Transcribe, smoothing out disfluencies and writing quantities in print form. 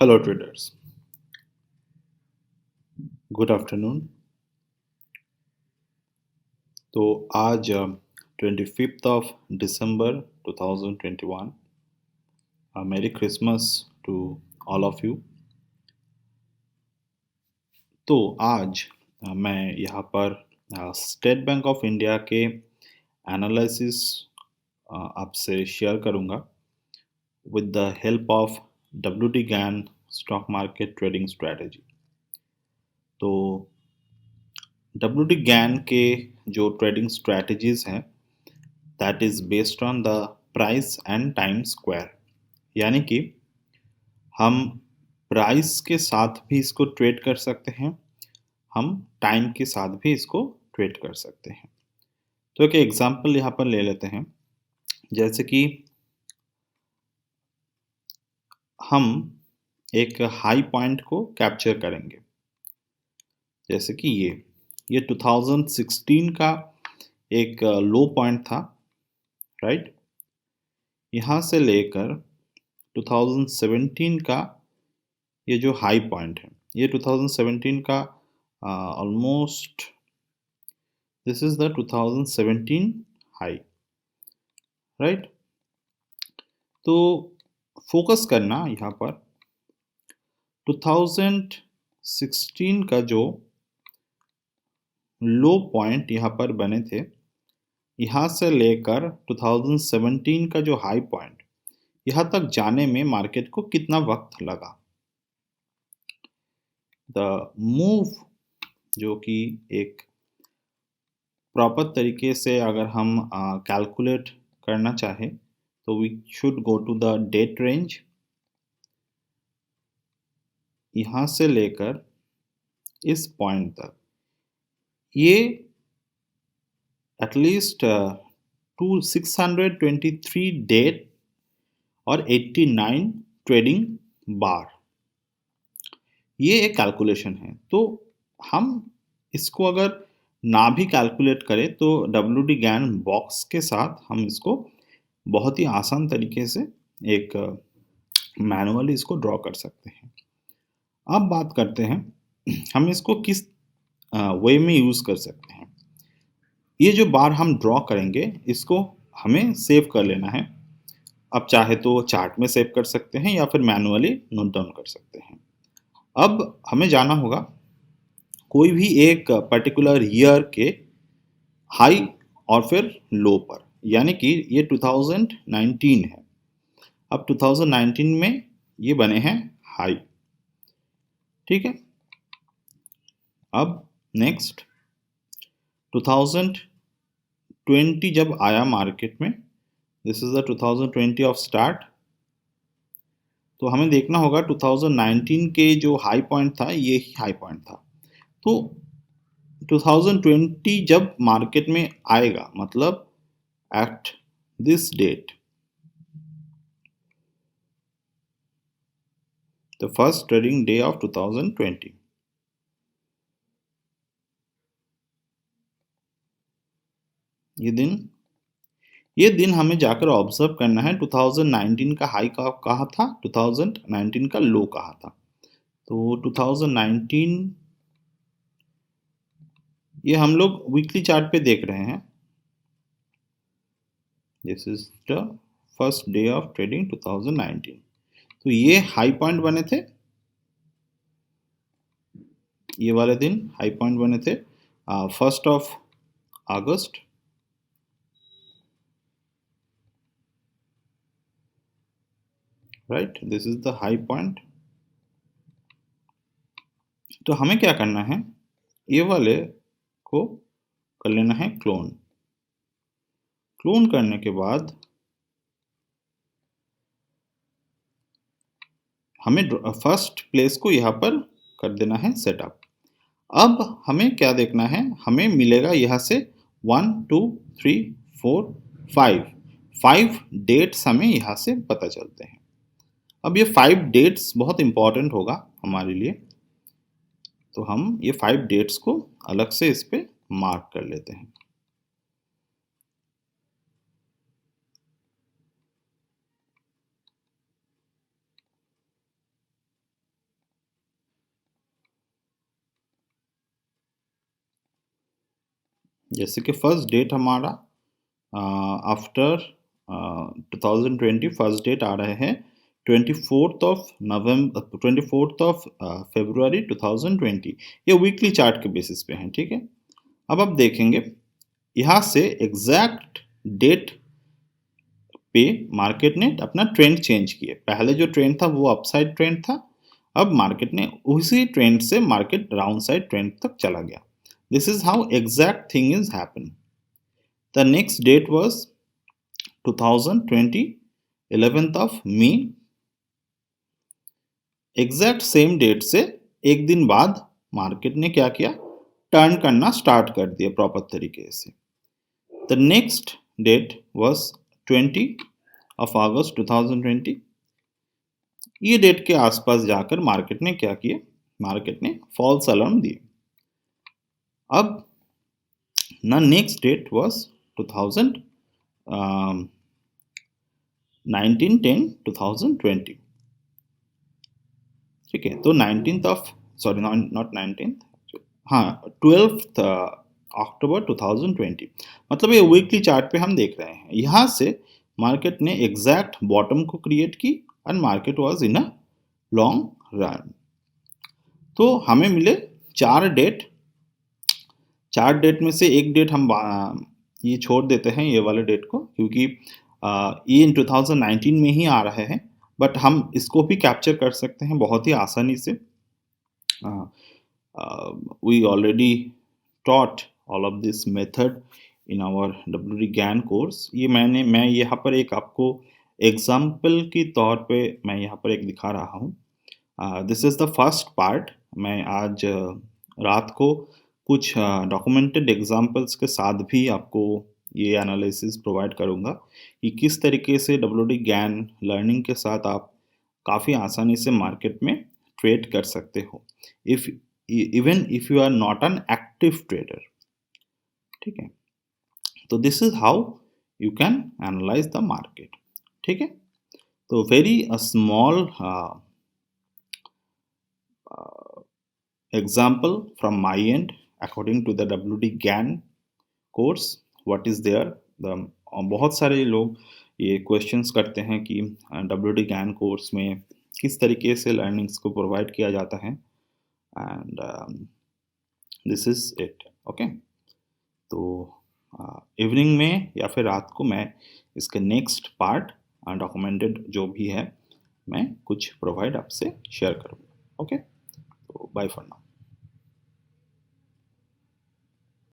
Hello traders, good afternoon. तो आज 25 दिसंबर 2021। मेरी Christmas to all of you. तो आज मैं यहाँ पर स्टेट बैंक ऑफ इंडिया के एनालिसिस आपसे शेयर करूँगा with the help of WT gain stock market trading strategy. तो WT गैन के जो ट्रेडिंग स्ट्रेटजीज हैं that is based on the price and time square, यानी कि हम प्राइस के साथ भी इसको ट्रेड कर सकते हैं, हम टाइम के साथ भी इसको ट्रेड कर सकते हैं। तो एक एग्जांपल यहाँ पर ले लेते हैं, जैसे कि हम एक हाई पॉइंट को कैप्चर करेंगे, जैसे कि ये 2016 का एक लो पॉइंट था, राइट। यहाँ से लेकर 2017 का ये जो हाई पॉइंट है, ये 2017 का almost this is the 2017 high, right. तो फोकस करना यहाँ पर 2016 का जो लो पॉइंट यहाँ पर बने थे, यहाँ से लेकर 2017 का जो हाई पॉइंट, यहाँ तक जाने में मार्केट को कितना वक्त लगा। द मूव जो कि एक प्रॉपर तरीके से अगर हम कैलकुलेट करना चाहें तो we should go to the date range. यहाँ से लेकर इस पॉइंट तक ये एटलीस्ट 623 डेट और 89 ट्रेडिंग बार, ये एक कैलकुलेशन है। तो हम इसको अगर ना भी कैलकुलेट करें तो WT गैन बॉक्स के साथ हम इसको बहुत ही आसान तरीके से एक मैनुअली इसको ड्रॉ कर सकते हैं। अब बात करते हैं हम इसको किस वे में यूज़ कर सकते हैं। ये जो बार हम ड्रॉ करेंगे इसको हमें सेव कर लेना है। अब चाहे तो चार्ट में सेव कर सकते हैं या फिर मैनुअली नोट डाउन कर सकते हैं। अब हमें जाना होगा कोई भी एक पर्टिकुलर ईयर के हाई और फिर लो पर, यानी कि ये 2019 है। अब 2019 में ये बने हैं हाई, ठीक है। अब नेक्स्ट 2020 जब आया मार्केट में, this is the 2020 of start, तो हमें देखना होगा 2019 के जो हाई पॉइंट था ये ही हाई पॉइंट था। तो 2020 जब मार्केट में आएगा, मतलब at this date, the first trading day of 2020, ये दिन हमें जाकर ऑब्जर्व करना है 2019 का हाई कहा था, 2019 का लो कहा था। तो 2019 ये हम लोग वीकली चार्ट पे देख रहे हैं। This is the first day of trading 2019। तो ये हाई पॉइंट बने थे, ये वाले दिन हाई पॉइंट बने थे 1 अगस्त, right. This is the high point. तो हमें क्या करना है, ये वाले को कर लेना है क्लोन। क्लोन करने के बाद हमें फर्स्ट प्लेस को यहाँ पर कर देना है सेटअप। अब हमें क्या देखना है, हमें मिलेगा यहाँ से 1 2 3 4 5 डेट्स हमें यहाँ से पता चलते हैं। अब ये 5 डेट्स बहुत इंपॉर्टेंट होगा हमारे लिए, तो हम ये 5 डेट्स को अलग से इस पे मार्क कर लेते हैं। जैसे कि फर्स्ट डेट हमारा आफ्टर 2020 फर्स्ट डेट आ रहे हैं 24 ऑफ फरवरी 2020। ये वीकली चार्ट के बेसिस पे हैं, ठीक है। अब आप देखेंगे यहाँ से एग्जैक्ट डेट पे मार्केट ने अपना ट्रेंड चेंज किए। पहले जो ट्रेंड था वो अपसाइड ट्रेंड था, अब मार्केट ने उसी ट्रेंड से मार्केट डाउन साइड ट्रेंड तक चला गया। This is how exact thing is happen. The next date was 2020 11th of May. Exact same date से एक दिन बाद मार्केट ने क्या किया, टर्न करना स्टार्ट कर दिया प्रॉपर तरीके से। The next date was 20 of August 2020। ये डेट के आसपास जाकर मार्केट ने क्या किया, मार्केट ने फॉल्स अलार्म दिए। अब ना नेक्स्ट डेट वाज 2019-10-2020, ठीक है। तो 19th of sorry not 19th, हाँ 12th अक्टूबर 2020, मतलब ये वीकली चार्ट पे हम देख रहे हैं। यहाँ से मार्केट ने एग्जैक्ट बॉटम को क्रिएट की and market was in a long run. तो हमें मिले चार डेट में से एक डेट हम ये छोड़ देते हैं, ये वाले डेट को, क्योंकि ये इन 2019 में ही आ रहे हैं, बट हम इसको भी कैप्चर कर सकते हैं बहुत ही आसानी से। We already taught all of this method in our WD Gann course. ये मैं यहाँ पर एक आपको एग्जाम्पल के तौर पे मैं यहाँ पर एक दिखा रहा हूँ। This is the first part. मैं आज रात को कुछ डॉक्यूमेंटेड एग्जाम्पल्स के साथ भी आपको ये एनालिसिस प्रोवाइड करूँगा कि किस तरीके से WD ज्ञान लर्निंग के साथ आप काफ़ी आसानी से मार्केट में ट्रेड कर सकते हो, even if you are not an active trader, ठीक है। तो this is how you can analyse the market, ठीक है। तो very small example from my end according to the WD Gann course what is there। बहुत सारे लोग ये क्वेश्चंस करते हैं कि WD ज्ञान कोर्स में किस तरीके से लर्निंग्स को प्रोवाइड किया जाता है, and this is it, okay. तो इवनिंग में या फिर रात को मैं इसके नेक्स्ट पार्ट डॉक्यूमेंटेड जो भी है मैं कुछ प्रोवाइड आपसे शेयर करूँगा, ओके। तो बाय फॉर नाउ।